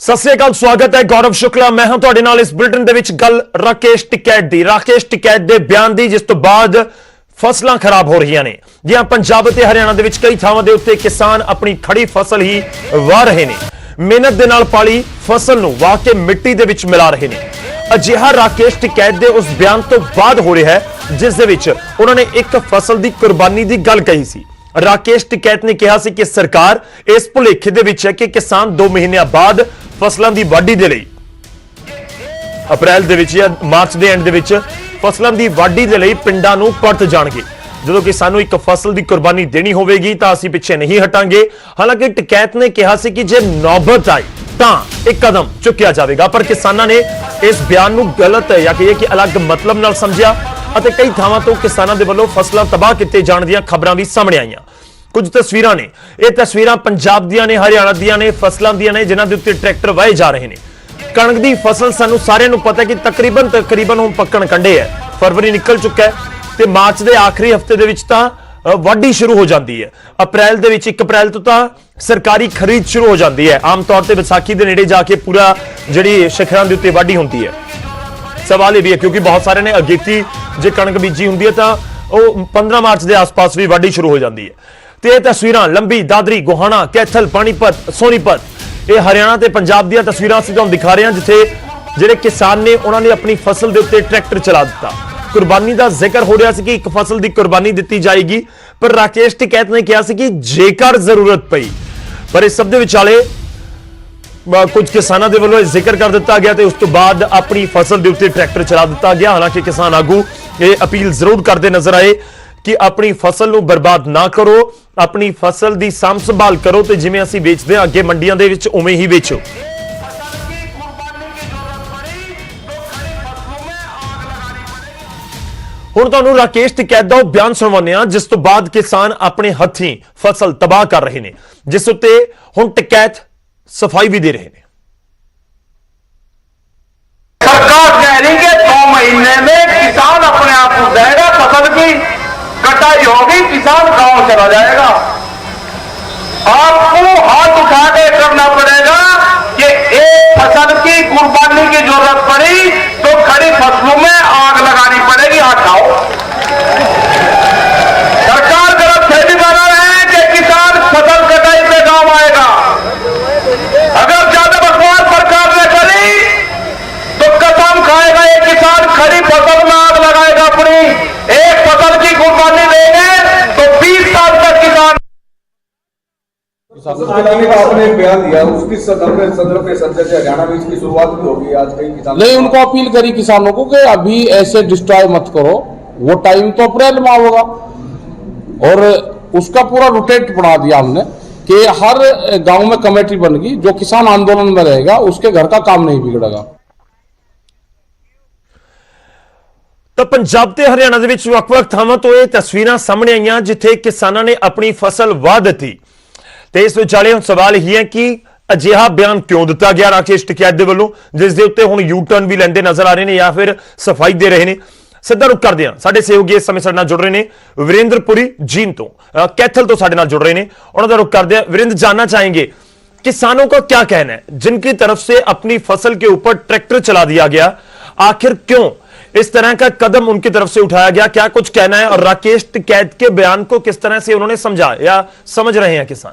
सत श्री अकाल, स्वागत है। गौरव शुक्ला मैं हां तुहाडे नाल इस बुलेटिन दे विच गल राकेश टिकैत दी। राकेश टिकैत दे बयान दी जिस तो बाद फसलां खराब हो रही ने। जी हां, पंजाब ते हरियाणा दे विच कई थावां दे उत्ते किसान अपनी खड़ी फसल ही वाह रहे ने। मेहनत दे नाल पाली फसल नूं वाह के मिट्टी दे विच मिला रहे ने। अजिहा राकेश टिकैत दे उस बयान तो बाद हो रहा है जिस दे विच उन्हां ने एक फसल दी कुर्बानी दी गल कही सी। राकेश टिकैत ने कहा कि सरकार इस भुलेखे दे विच है कि किसान 2 महीने बाद फसलों की वाढ़ी दे लई अप्रैल दे विच या मार्च दे एंड दे विच फसलों की वाढ़ी दे लई पिंडां नूं परत जाणगे। जो कि सानू एक फसल की कुर्बानी देनी होगी तो असीं पिछे नहीं हटांगे। हालांकि टिकैत ने कहा कि जे नौबत आई तो एक कदम चुकिया जाएगा, पर किसानों ने इस बयान नूं गलत या कहिए कि अलग मतलब नाल समझिया अते कई थावां तो किसानों के वल्लों फसलां तबाह कीते जाण दीयां खबरां भी सामने आईयां। कुछ तस्वीरां ने, ये तस्वीरां पंजाब दियां ने, हरियाणा दियां ने, फसलों दियां ने जिन्हां दे उत्ते ट्रैक्टर वाहे जा रहे हैं। कणक की फसल सानू सारिआं नूं पता है कि तकरीबन हुण पक्कण कंढे है। फरवरी निकल चुका है ते मार्च के आखिरी हफ्ते दे विच तां वाढ़ी शुरू हो जाती है। अप्रैल दे विच 1 अप्रैल तो तां सरकारी खरीद शुरू हो जाती है। आम तौर पर विसाखी के नेड़े जाके पूरा जिहड़ी शिखरां दे उत्ते वाढ़ी होंदी है। सवाल यह भी है क्योंकि बहुत सारे ने अगेती जे कणक बीजी होंदी है तो 15 मार्च के आसपास भी वाढ़ी शुरू हो जाती है। तो ये तस्वीरां लंबी, दादरी, गोहाना, कैथल, पानीपत, सोनीपत, ये हरियाणा ते पंजाब दी तस्वीरां असीं तुहानूं दिखा रहे हैं जिथे जिहड़े किसान ने उन्होंने अपनी फसल के उत्ते ट्रैक्टर चला दिता। कुर्बानी का जिक्र हो रहा है कि एक फसल की कुर्बानी दी जाएगी, पर राकेश टिकैत ने कहा कि जेकर जरूरत पई, पर इस सब दे विचाले कुछ किसानों के वलों जिक्र कर दिता गया तो उस तो बाद अपनी फसल के उत्ते ट्रैक्टर चला दिता गया। हालांकि किसान आगू ये अपील जरूर करते नजर आए कि अपनी फसल को बर्बाद ना करो, अपनी फसल की साम संभाल करो तो जिवें असीं बेचदे हां अगे मंडियां दे विच उवें ही बेचो। हुण तुहानूं राकेश टिकैत दा बयान सुणवाउने आ जिस तो बाद किसान अपने हत्थीं फसल तबाह कर रहे हैं, जिस उत्ते हुण टिकैत सफाई भी दे रहे हैं। सरकार कह रही है 2 महीने में किसान अपने आप को देगा, फसल की कटाई होगी, किसान गांव चला जाएगा। आपको हाथ उठा के करना पड़ेगा कि एक फसल की कुर्बानी की जरूरत पड़ी तो खड़ी फसलों में आग लगानी पड़ेगी। हटाओ, सरकार गलत फहमी बना रहे हैं कि किसान फसल कटाई पे गांव आएगा। अगर ज्यादा बकवास सरकार ने करी तो कसम खाएगा ये किसान खड़ी फसल में आग लगाएगा। अपनी एक फसल की कुर्बानी देंगे तो 20 साल तक किसान। आपने बयान दिया उसकी सदर पे संसद से हरियाणा में इसकी शुरुआत भी होगी। आज कई किसान नहीं, उनको अपील करी किसानों को कि अभी ऐसे डिस्ट्रॉय मत करो, वो टाइम तो अप्रैल में होगा। और उसका पूरा रोटेट बढ़ा दिया हमने कि हर गांव में कमेटी बन गई, जो किसान आंदोलन में रहेगा उसके घर का काम नहीं बिगड़ेगा। तो पंजाब ते हरियाणा दे विच वख-वख थावां तो ये तस्वीरां सामने आईयां जिथे किसानां ने अपनी फसल वाह दित्ती। तो इस विचाले सवाल यही है कि अजिहा बयान क्यों दिता गया राकेश टिकैत दे वल्लों, जिस दे उत्ते हुण यू टर्न भी लैंदे नजर आ रहे हैं या फिर सफाई दे रहे हैं। सीधा रुख करते हैं, साडे सहयोगी इस समय साडे नाल जुड़ रहे हैं वीरेंद्रपुरी जींद तो कैथल तो साडे नाल जुड़ रहे हैं, उन्होंने रुख करते हैं। वीरेंद्र, जानना चाहेंगे किसानों का क्या कहना है जिनकी तरफ से अपनी फसल के ऊपर ट्रैक्टर चला दिया गया, आखिर क्यों इस तरह का कदम उनकी तरफ से उठाया गया, क्या कुछ कहना है और राकेश टिकैत के बयान को किस तरह से उन्होंने समझा या समझ रहे हैं किसान?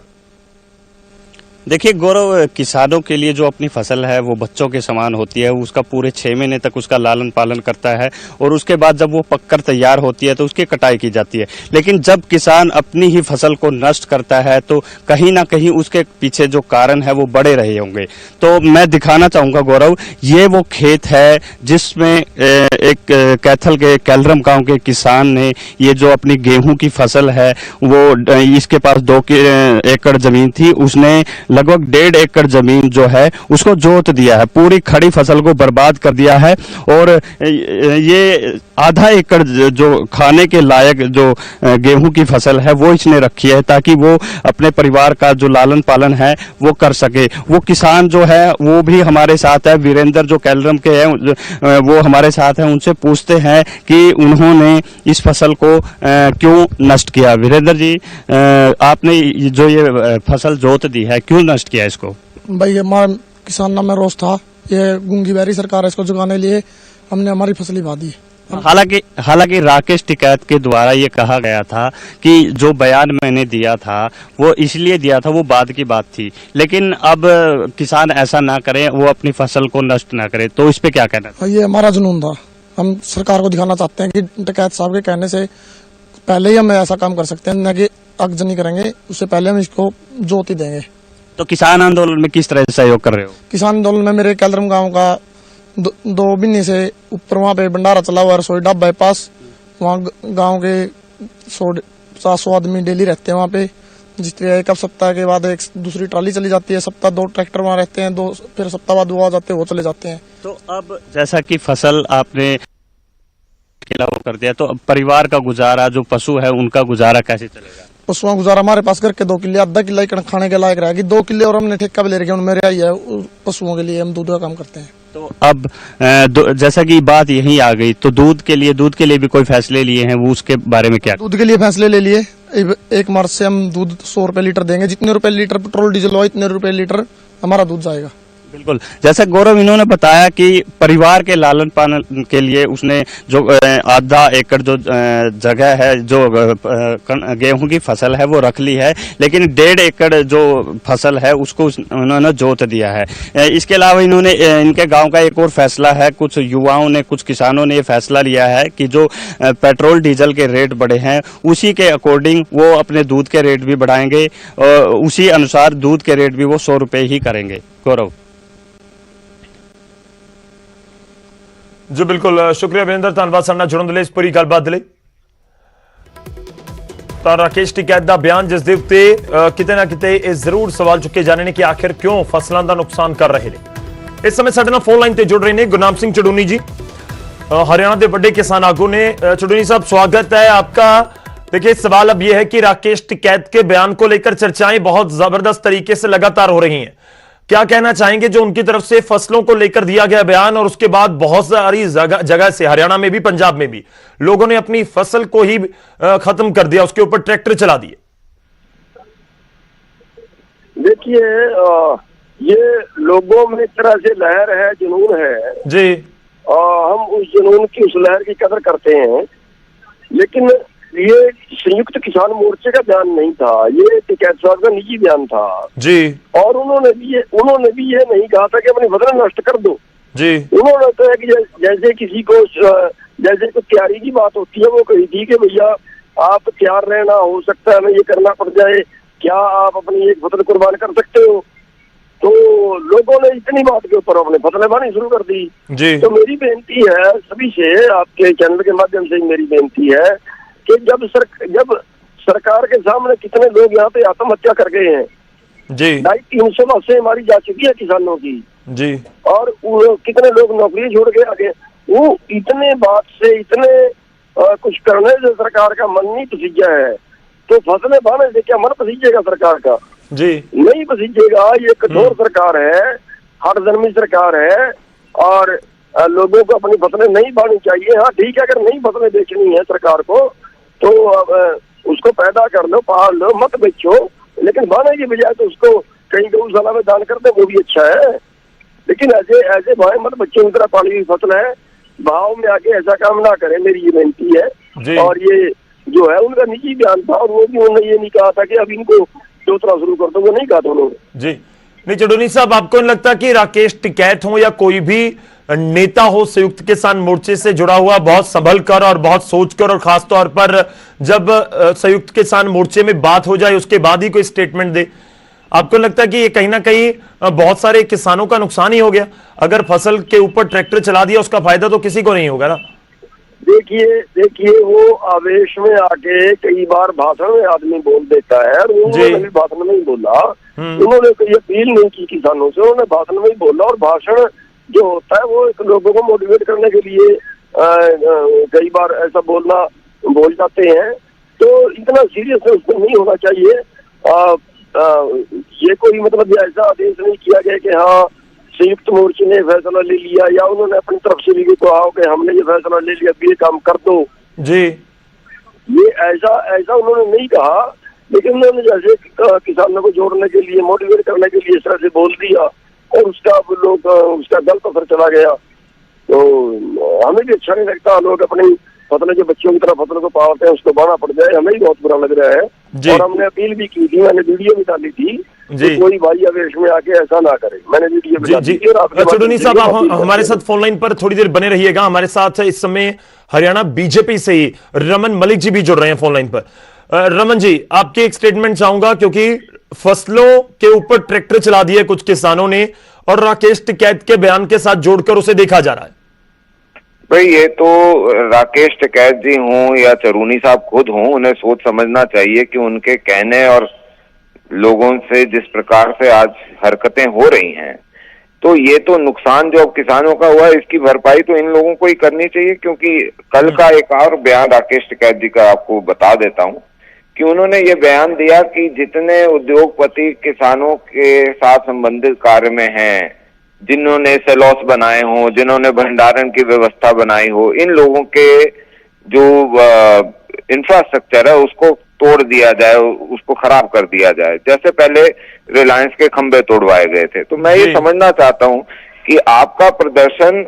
देखिए गौरव, किसानों के लिए जो अपनी फसल है वो बच्चों के समान होती है। उसका पूरे 6 महीने तक उसका लालन पालन करता है और उसके बाद जब वो पककर तैयार होती है तो उसकी कटाई की जाती है। लेकिन जब किसान अपनी ही फसल को नष्ट करता है तो कहीं ना कहीं उसके पीछे जो कारण है वो बड़े रहे होंगे। तो मैं दिखाना चाहूंगा गौरव, ये वो खेत है जिसमें एक कैथल के कैलरम गांव के किसान ने ये जो अपनी गेहूं की फसल है वो इसके पास 2 एकड़ जमीन थी, उसने लगभग 1.5 एकड़ जमीन जो है उसको जोत दिया है, पूरी खड़ी फसल को बर्बाद कर दिया है। और ये आधा एकड़ जो खाने के लायक जो गेहूं की फसल है वो इसने रखी है ताकि वो अपने परिवार का जो लालन पालन है वो कर सके। वो किसान जो है वो भी हमारे साथ है, वीरेंद्र जो कैलरम के हैं वो हमारे साथ हैं, उनसे पूछते हैं कि उन्होंने इस फसल को क्यों नष्ट किया। वीरेंद्र जी, आपने जो ये फसल जोत दी है क्यों नष्ट किया इसको? भाई हमारा किसानों में रोष था। ये गूंगी बैरी सरकार है, इसको जुगाने लिए हमने हमारी फसली बहा दी। हालांकि राकेश टिकैत के द्वारा ये कहा गया था कि जो बयान मैंने दिया था वो इसलिए दिया था, वो बाद की बात थी, लेकिन अब किसान ऐसा ना करें, वो अपनी फसल को नष्ट ना करें, तो इस पे क्या कहना है? ये हमारा जुनून था। हम सरकार को दिखाना चाहते हैं कि टिकैत साहब के कहने से पहले ही हम ऐसा काम कर सकते हैं, न कि अगजनी करेंगे, उससे पहले हम इसको जोत ही देंगे। तो किसान आंदोलन में किस तरह से सहयोग कर रहे हो? किसान आंदोलन में मेरे कैलरम गांव का 2 महीने से ऊपर वहाँ पे भंडारा चला हुआ है, रसोई ढाबा बाईपास। वहाँ गांव के 100-700 आदमी डेली रहते हैं वहाँ पे। जिस तरह एक सप्ताह के बाद एक दूसरी ट्राली चली जाती है, सप्ताह 2 ट्रैक्टर वहाँ रहते हैं, 2 फिर सप्ताह बाद वो आ जाते हैं, वो चले जाते हैं। तो अब जैसा कि फसल आपने खिलाव कर दिया, तो अब परिवार का गुजारा, जो पशु है उनका गुजारा कैसे चलेगा? पशुओं गुजारा हमारे पास घर के 2 किले, आधा किला ही खाने के लायक रहेगी, 2 किले और हमने ठेका भी ले रखा है मेरे आई है। पशुओं के लिए हम दूध का काम करते हैं। तो अब जैसा कि बात यही आ गई, तो दूध के लिए भी कोई फैसले लिए हैं, वो उसके बारे में क्या? दूध के लिए फैसले ले लिए। 1 मार्च से हम दूध 100 रुपए लीटर देंगे। जितने रुपए लीटर पेट्रोल डीजल हो, इतने रुपए लीटर हमारा दूध जाएगा। बिल्कुल, जैसा गौरव इन्होंने बताया कि परिवार के लालन पालन के लिए उसने जो आधा एकड़ जो जगह है, जो गेहूं की फसल है वो रख ली है, लेकिन 1.5 एकड़ जो फसल है उसको उन्होंने जोत दिया है। इसके अलावा इन्होंने इनके गांव का एक और फैसला है, कुछ युवाओं ने, कुछ किसानों ने ये फैसला लिया है कि जो पेट्रोल डीजल के रेट बढ़े हैं उसी के अकॉर्डिंग वो अपने दूध के रेट भी बढ़ाएंगे, और उसी अनुसार दूध के रेट भी वो 100 रुपए ही करेंगे। गौरव जी बिल्कुल, शुक्रिया विरेंद्र, धन्यवाद साडे नाल जुड़न दे लई, इस पूरी गलबात दे लई। ਤਾਂ ਰਾਕੇਸ਼ ਟਿਕੈਤ ਦਾ ਬਿਆਨ, ਜਿਸ ਦੇ ਉੱਤੇ ਕਿਤੇ ਨਾ ਕਿਤੇ ਇਹ ਜ਼ਰੂਰ ਸਵਾਲ ਚੁੱਕੇ ਜਾਣੇ ਨੇ ਕਿ ਆਖਿਰ ਕਿਉਂ ਫਸਲਾਂ ਦਾ ਨੁਕਸਾਨ ਕਰ ਰਹੇ ਨੇ। ਇਸ ਸਮੇਂ ਸਾਡੇ ਨਾਲ ਫੋਨ ਲਾਈਨ ਤੇ ਜੁੜ ਰਹੇ ਨੇ गुरनाम सिंह चडूनी जी, हरियाणा के बड़े किसान आगू ने। चडूनी साहब, स्वागत है आपका। देखिए, सवाल अब यह है कि राकेश टिकैत के बयान को लेकर चर्चाएं बहुत जबरदस्त तरीके से लगातार हो रही हैं। क्या कहना चाहेंगे जो उनकी तरफ से फसलों को लेकर दिया गया बयान, और उसके बाद बहुत सारी जगह से, हरियाणा में भी पंजाब में भी, लोगों ने अपनी फसल को ही खत्म कर दिया, उसके ऊपर ट्रैक्टर चला दिए? देखिए, ये लोगों में एक तरह से लहर है, जुनून है जी। हम उस जुनून की, उस लहर की कदर करते हैं, लेकिन ये संयुक्त किसान मोर्चे का बयान नहीं था, ये टिकैत साहब का निजी बयान था जी। और उन्होंने भी ये नहीं कहा था कि अपनी फसल नष्ट कर दो जी। उन्होंने तो है कि जैसे किसी को, जैसे कोई तैयारी की बात होती है, वो कही थी कि भैया आप तैयार रहना, हो सकता है हमें ये करना पड़ जाए, क्या आप अपनी एक फसल कुर्बान कर सकते हो? तो लोगों ने इतनी बात के ऊपर अपने फसलें बानी शुरू कर दी जी। तो मेरी बेनती है सभी से, आपके चैनल के माध्यम से मेरी बेनती है कि जब सरकार के सामने कितने लोग यहाँ पे आत्महत्या कर गए हैं जी। 350 बसें हमारी जा चुकी है किसानों की जी, और कितने लोग नौकरी छोड़ के आगे, वो इतने बात से, इतने कुछ करने से सरकार का मन नहीं पसीजा है, तो फसलें बहाने से क्या मन पसीजेगा सरकार का? जी नहीं पसीजेगा। ये कठोर सरकार है, हठधर्मी सरकार है, और लोगों को अपनी फसलें नहीं बानी चाहिए। हाँ ठीक है, अगर नई फसलें बेचनी है सरकार को तो उसको पैदा कर लो, पाल लो, मत बेचो, लेकिन बाने की बजाय तो उसको कहीं गौशाला में दान कर दे, वो भी अच्छा है। लेकिन ऐसे भाई मत बच्चों की तरह पाली हुई फसल है, भाव में आके ऐसा काम ना करें, मेरी ये विनती है। और ये जो है उनका निजी बयान था, और वो भी उन्होंने ये नहीं कहा था कि अब इनको जोतना शुरू कर दो, वो नहीं कहा था उन्होंने जी। नहीं चडूनी साहब, आपको नहीं लगता कि राकेश टिकैत हो या कोई भी नेता हो संयुक्त किसान मोर्चे से जुड़ा हुआ, बहुत संभल कर और बहुत सोचकर, और खास तौर पर जब संयुक्त किसान मोर्चे में बात हो जाए उसके बाद ही कोई स्टेटमेंट दे? आपको लगता है कि ये कहीं ना कहीं बहुत सारे किसानों का नुकसान ही हो गया? अगर फसल के ऊपर ट्रैक्टर चला दिया, उसका फायदा तो किसी को नहीं होगा ना। देखिए वो आवेश में आके कई बार भाषण में आदमी बोल देता है, और उन्होंने भी भाषण में ही बोला, उन्होंने कोई अपील नहीं की किसानों से, उन्होंने भाषण में ही बोला। और भाषण जो होता है वो एक लोगों को मोटिवेट करने के लिए कई बार ऐसा बोल जाते हैं, तो इतना सीरियस उसमें नहीं होना चाहिए। ये कोई मतलब ऐसा आदेश नहीं किया गया कि हाँ संयुक्त मोर्चे ने फैसला ले लिया, या उन्होंने अपनी तरफ से भी कहा कि हमने ये फैसला ले लिया, ये काम कर दो जी। ये ऐसा उन्होंने नहीं कहा, लेकिन उन्होंने जैसे किसानों को जोड़ने के लिए, मोटिवेट करने के लिए इस तरह से बोल दिया, और उसका दल तो फिर चला गया। तो हमें भी अच्छा नहीं लगता, लोग अपनी फसलें जो बच्चों की तरह फसलों को पालते हैं उसको बाना पड़ जाए, हमें ही बहुत बुरा लग रहा है। और हमने अपील भी की थी, मैंने वीडियो भी डाली थी, तो कोई भाई आवेश में आके ऐसा ना करे। मैंने वीडियो भी डाली थी। चुड़ूनी साहब, आप हमारे साथ फोन लाइन पर थोड़ी देर बने रहिएगा। हमारे साथ इस समय हरियाणा बीजेपी से ही रमन मलिक जी भी जुड़ रहे हैं फोन लाइन पर। रमन जी, आपके एक स्टेटमेंट चाहूंगा, क्योंकि फसलों के ऊपर ट्रैक्टर चला दिए कुछ किसानों ने और राकेश टिकैत के बयान के साथ जोड़कर उसे देखा जा रहा है। भाई, ये तो राकेश टिकैत जी हों या चरूनी साहब खुद हों, उन्हें सोच समझना चाहिए कि उनके कहने और लोगों से जिस प्रकार से आज हरकतें हो रही हैं, तो ये तो नुकसान जो अब किसानों का हुआ है इसकी भरपाई तो इन लोगों को ही करनी चाहिए। क्योंकि कल का एक और बयान राकेश टिकैत जी का आपको बता देता हूं कि उन्होंने ये बयान दिया कि जितने उद्योगपति किसानों के साथ संबंधित कार्य में हैं, जिन्होंने सेलॉस बनाए हो, जिन्होंने भंडारण की व्यवस्था बनाई हो, इन लोगों के जो इंफ्रास्ट्रक्चर है उसको तोड़ दिया जाए, उसको खराब कर दिया जाए, जैसे पहले रिलायंस के खंभे तोड़वाए गए थे। तो मैं ये समझना चाहता हूं कि आपका प्रदर्शन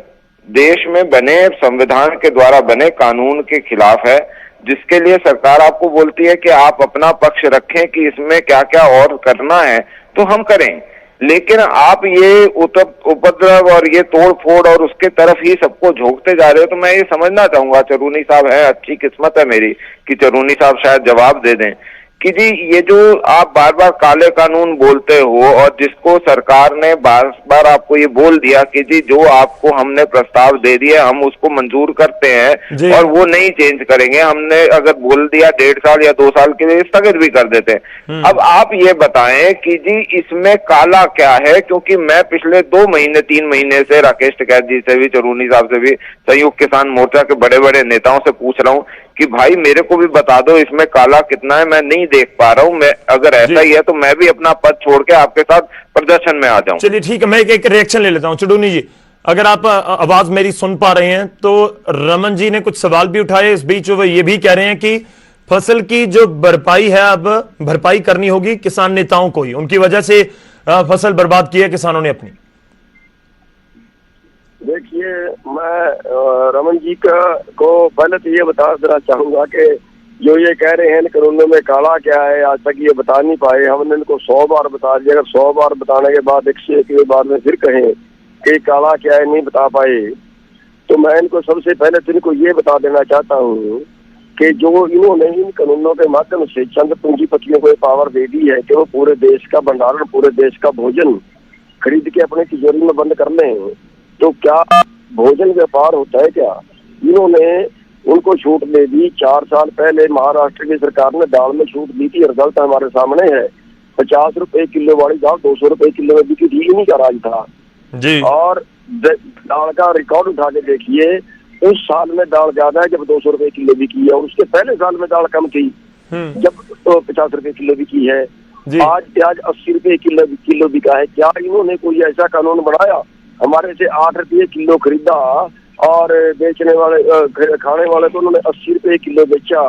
देश में बने संविधान के द्वारा बने कानून के खिलाफ है, जिसके लिए सरकार आपको बोलती है कि आप अपना पक्ष रखें कि इसमें क्या क्या और करना है तो हम करें। लेकिन आप ये उपद्रव और ये तोड़ फोड़ और उसके तरफ ही सबको झोंकते जा रहे हो। तो मैं ये समझना चाहूंगा, चरूनी साहब है, अच्छी किस्मत है मेरी कि चरूनी साहब शायद जवाब दे दें कि जी ये जो आप बार बार काले कानून बोलते हो और जिसको सरकार ने बार बार आपको ये बोल दिया कि जी जो आपको हमने प्रस्ताव दे दिया हम उसको मंजूर करते हैं और वो नहीं चेंज करेंगे, हमने अगर बोल दिया 1.5 साल या 2 साल के लिए स्थगित भी कर देते हैं। अब आप ये बताएं कि जी इसमें काला क्या है, क्योंकि मैं पिछले 2 महीने 3 महीने से राकेश टिकैत जी से भी, चरूनी साहब से भी, संयुक्त किसान मोर्चा के बड़े बड़े नेताओं से पूछ रहा हूँ कि भाई मेरे को भी बता दो इसमें काला कितना है, मैं नहीं देख पा रहा हूं। मैं अगर ऐसा ही है तो मैं भी अपना पद छोड़ के आपके साथ प्रदर्शन में आ जाऊं। चलिए ठीक है, मैं एक रिएक्शन ले लेता हूं। चुड़ूनी जी, अगर आप आवाज मेरी सुन पा रहे हैं तो रमन जी ने कुछ सवाल भी उठाए। इस बीच वो ये भी कह रहे हैं कि फसल की जो भरपाई है अब भरपाई करनी होगी किसान नेताओं को ही, उनकी वजह से फसल बर्बाद की है किसानों ने अपनी। देखिए, मैं रमन जी को पहले तो ये बता देना चाहूंगा कि जो ये कह रहे हैं कानूनों में काला क्या है, आज तक ये बता नहीं पाए। हमने इनको 100 बार बता दिया, अगर 100 बार बताने के बाद 101 बार में फिर कहें कि काला क्या है नहीं बता पाए, तो मैं इनको सबसे पहले तो इनको ये बता देना चाहता हूँ कि जो इन्होंने इन कानूनों के माध्यम से चंद पूंजीपतियों को पावर दे दी है कि वो पूरे देश का भंडारण, पूरे देश का भोजन खरीद के अपने तिजोरी में बंद कर लें, तो क्या भोजन व्यापार होता है क्या? इन्होंने उनको छूट दे दी। 4 साल पहले महाराष्ट्र की सरकार ने दाल में छूट दी थी, रिजल्ट हमारे सामने है। 50 रुपए किलो वाली दाल 200 रुपए किलो में बिकी थी, इन्हीं का राज था जी। और दाल का रिकॉर्ड उठा के देखिए, उस साल में दाल ज्यादा है जब 200 रुपए किलो बिकी है, और उसके पहले साल में दाल कम थी जब 50 रुपए किलो बिकी है। आज प्याज 80 रुपए किलो बिका है। क्या इन्होंने कोई ऐसा कानून बनाया? हमारे से 8 रुपये किलो खरीदा और बेचने वाले खाने वाले तो उन्होंने 80 रुपए किलो बेचा।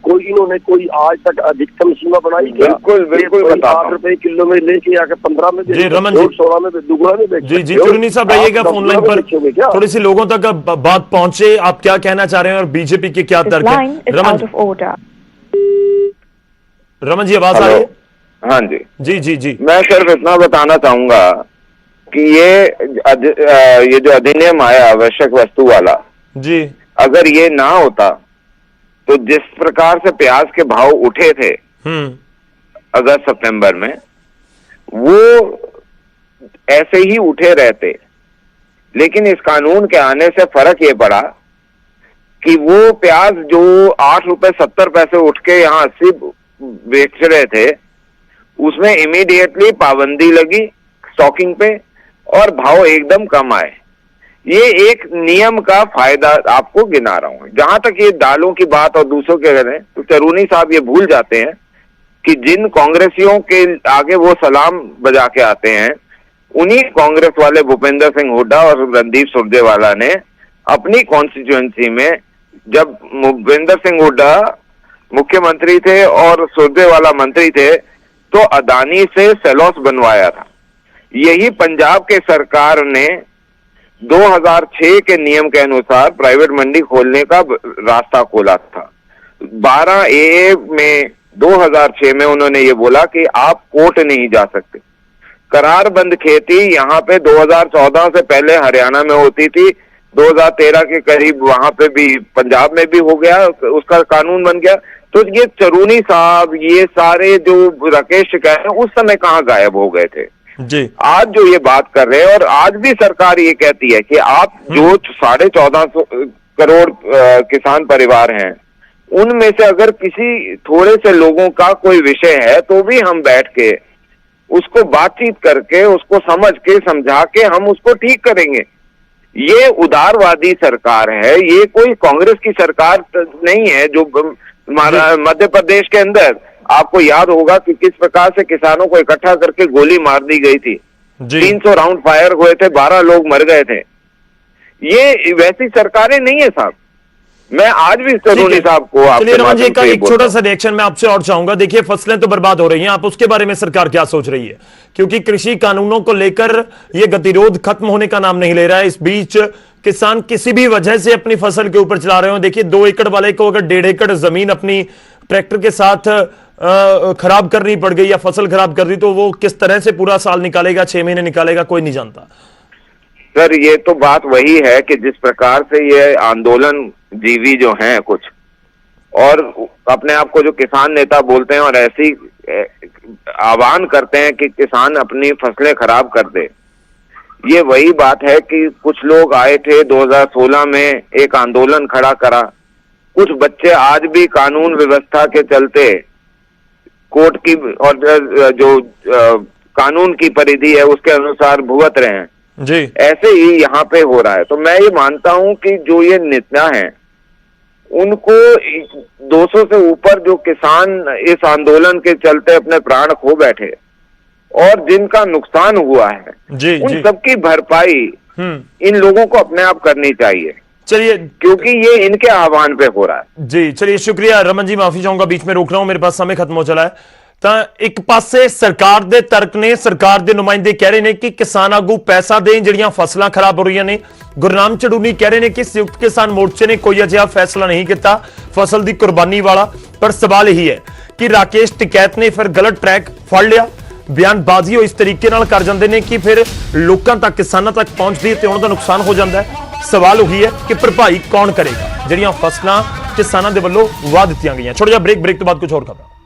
कोई इन्होंने कोई आज तक अधिकतम सीमा बनाई क्या? बिल्कुल 8 रुपए किलो में लेके आके 15 में 16 में दुगुना में बेच। जी चुड़ूनी साहब रहिएगा फोन लाइन पर, थोड़ी सी लोगों तक बात पहुंचे। आप क्या कहना चाह रहे हैं और बीजेपी के क्या तर्क है? रमन जी आवाज आ रही है? हाँ जी जी जी जी। मैं सिर्फ इतना बताना चाहूंगा कि ये जो अधिनियम आया आवश्यक वस्तु वाला जी, अगर ये ना होता तो जिस प्रकार से प्याज के भाव उठे थे अगस्त सितंबर में, वो ऐसे ही उठे रहते। लेकिन इस कानून के आने से फर्क ये पड़ा कि वो प्याज जो 8 रुपए 70 पैसे उठ के यहाँ 80 बेच रहे थे, उसमें इमीडिएटली पाबंदी लगी स्टॉकिंग पे और भाव एकदम कम आए। ये एक नियम का फायदा आपको गिना रहा हूं। जहां तक ये दालों की बात और दूसरों के करें तो चरूनी साहब ये भूल जाते हैं कि जिन कांग्रेसियों के आगे वो सलाम बजा के आते हैं, उन्हीं कांग्रेस वाले भूपेंद्र सिंह हुड्डा और रणदीप सुरजेवाला ने अपनी कॉन्स्टिट्यूएंसी में, जब भूपेंद्र सिंह हुड्डा मुख्यमंत्री थे और सुरजेवाला मंत्री थे, तो अदानी से सेलॉस बनवाया था। यही पंजाब के सरकार ने 2006 के नियम के अनुसार प्राइवेट मंडी खोलने का रास्ता खोला था। 12A में 2006 में उन्होंने ये बोला कि आप कोर्ट नहीं जा सकते। करारबंद खेती यहाँ पे 2014 से पहले हरियाणा में होती थी, 2013 के करीब वहां पे भी पंजाब में भी हो गया, उसका कानून बन गया। तो ये चरूनी साहब, ये सारे जो राकेश टिकैत हैं, उस समय कहाँ गायब हो गए थे जी। आज जो ये बात कर रहे हैं, और आज भी सरकार ये कहती है कि आप जो 1450 करोड़ किसान परिवार हैं, उनमें से अगर किसी थोड़े से लोगों का कोई विषय है तो भी हम बैठ के उसको बातचीत करके, उसको समझ के, समझा के हम उसको ठीक करेंगे। ये उदारवादी सरकार है, ये कोई कांग्रेस की सरकार नहीं है। जो मध्य प्रदेश के अंदर आपको याद होगा कि किस प्रकार से किसानों को इकट्ठा करके गोली मार दी गई थी, 300 राउंड फायर हुए थे, 12 लोग मर गए थे। ये वैसी सरकारें नहीं है साहब। मैं आज भी चरूनी साहब को चलिए रमन जी का एक छोटा सा रिएक्शन मैं आपसे और चाहूंगा। देखिए, फसलें तो बर्बाद हो रही हैं, आप उसके बारे में सरकार क्या सोच रही है? क्योंकि कृषि कानूनों को लेकर यह गतिरोध खत्म होने का नाम नहीं ले रहा है। इस बीच किसान किसी भी वजह से अपनी फसल के ऊपर चला रहे हो। देखिए, 2 एकड़ वाले को अगर 1.5 एकड़ जमीन अपनी ट्रैक्टर के साथ खराब करनी पड़ गई या फसल खराब कर दी, तो वो किस तरह से पूरा साल निकालेगा, 6 महीने निकालेगा, कोई नहीं जानता। सर, ये तो बात वही है कि जिस प्रकार से ये आंदोलन जीवी जो हैं कुछ, और अपने आप को जो किसान नेता बोलते हैं और ऐसी आह्वान करते हैं कि किसान अपनी फसलें खराब कर दे, ये वही बात है कि कुछ लोग आए थे 2016 में, एक आंदोलन खड़ा करा, कुछ बच्चे आज भी कानून व्यवस्था के चलते कोर्ट की और जो कानून की परिधि है उसके अनुसार भुगत रहे हैं जी। ऐसे ही यहाँ पे हो रहा है। तो मैं ये मानता हूं कि जो ये नेता हैं, उनको 200 से ऊपर जो किसान इस आंदोलन के चलते अपने प्राण खो बैठे और जिनका नुकसान हुआ है, उन सबकी भरपाई इन लोगों को अपने आप करनी चाहिए। चलिए, क्योंकि ये इनके आह्वान पे हो रहा है। जी चलिए, शुक्रिया रमन जी, माफी चाहूंगा बीच में रोक रहा हूं, मेरे पास समय खत्म हो चला है। ਤਾਂ ਇੱਕ ਪਾਸੇ ਸਰਕਾਰ ਦੇ ਤਰਕ ਨੇ, ਸਰਕਾਰ ਦੇ ਨੁਮਾਇੰਦੇ ਕਹਿ ਰਹੇ ਨੇ ਕਿ ਕਿਸਾਨ ਆਗੂ ਪੈਸਾ ਦੇਣ, ਜਿਹੜੀਆਂ ਫਸਲਾਂ ਖਰਾਬ ਹੋ ਰਹੀਆਂ ਨੇ। ਗੁਰਨਾਮ ਚੜੂਨੀ ਕਹਿ ਰਹੇ ਨੇ ਕਿ ਸੰਯੁਕਤ ਕਿਸਾਨ ਮੋਰਚੇ ਨੇ ਕੋਈ ਅਜਿਹਾ ਫੈਸਲਾ ਨਹੀਂ ਕੀਤਾ ਫਸਲ ਦੀ ਕੁਰਬਾਨੀ ਵਾਲਾ। ਪਰ ਸਵਾਲ ਇਹੀ ਹੈ ਕਿ ਰਾਕੇਸ਼ ਟਿਕੈਤ ਨੇ ਫਿਰ ਗਲਤ ਟਰੈਕ ਫੜ ਲਿਆ। ਬਿਆਨਬਾਜ਼ੀ ਉਹ ਇਸ ਤਰੀਕੇ ਨਾਲ ਕਰ ਜਾਂਦੇ ਨੇ ਕਿ ਫਿਰ ਲੋਕਾਂ ਤੱਕ, ਕਿਸਾਨਾਂ ਤੱਕ ਪਹੁੰਚਦੀ ਹੈ ਤੇ ਉਹਨਾਂ ਦਾ ਨੁਕਸਾਨ ਹੋ ਜਾਂਦਾ ਹੈ। ਸਵਾਲ ਉਹੀ ਹੈ ਕਿ ਭਰਪਾਈ ਕੌਣ ਕਰੇਗਾ ਜਿਹੜੀਆਂ ਫਸਲਾਂ ਕਿਸਾਨਾਂ ਦੇ ਵੱਲੋਂ ਵਾਹ ਦਿੱਤੀਆਂ ਗਈਆਂ। ਛੋਟਾ ਜਿਹਾ ਬ੍ਰੇਕ ਤੋਂ ਬਾਅਦ ਕੁਝ ਹੋਰ ਖਬਰਾਂ।